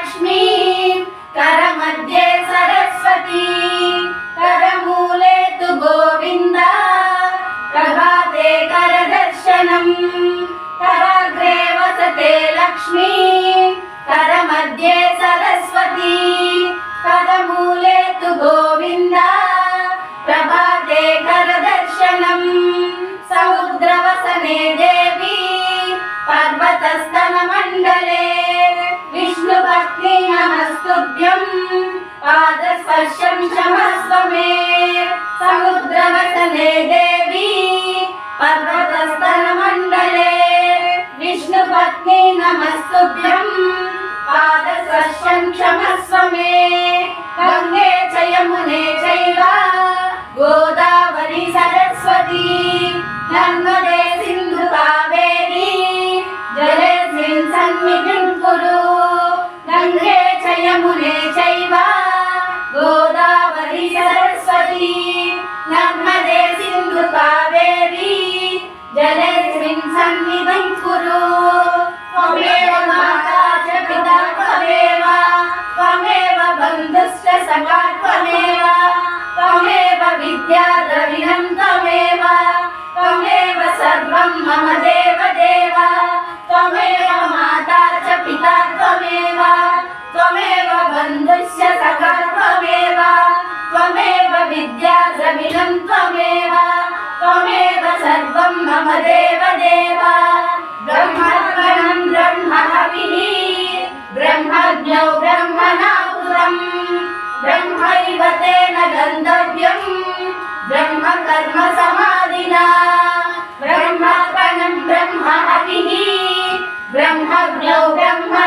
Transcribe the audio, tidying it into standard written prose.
लक्ष्मी करमध्ये सरस्वती करमूले तु गोविन्द प्रभाते करदर्शनम् कराग्रे वसते लक्ष्मी करमध्ये सरस्वती करमूले तु गोविन्द प्रभाते करदर्शनम् समुद्रवसने देवी पर्वतस्तनमण्डले विष्णुपत्नी नमस्तुभ्यं पादस्पर्शं क्षमस्व मे समुद्रवसने देवी पर्वतस्तनमण्डले विष्णुपत्नी नमस्तुभ्यं पादस्पर्शं क्षमस्व मे गंगे च यमुने चैव गोदावरी सरस्वती नर्मदे सिन्धु कावेरी जलेऽस्मिन् सन्निधिं कुरु गंगे च यमुने चैव गोदावरी सरस्वती नर्मदे सिन्धु कावेरी जलेऽस्मिन् सन्निधिं कुरु त्वमेव माता च पिता त्वमेव त्वमेव बन्धुश्च सखा त्वमेव त्वमेव विद्या द्रविणं त्वमेव त्वमेव सर्वं मम देव देव त्वमेव माता च पिता त्वमेव त्वमेव बन्धुश्च सखा त्वमेव त्वमेव विद्या द्रविणं त्वमेव त्वमेव सर्वं मम देव देव ब्रह्मर्पणं ब्रह्म हविः ब्रह्मज्ञौ ब्रह्मणाहुतं ब्रह्मैव तेन गन्तव्यं ब्रह्म कर्म समाधिना ब्रह्मर्पणं ब्रह्म हविः ब्रह्मज्ञौ ब्रह्म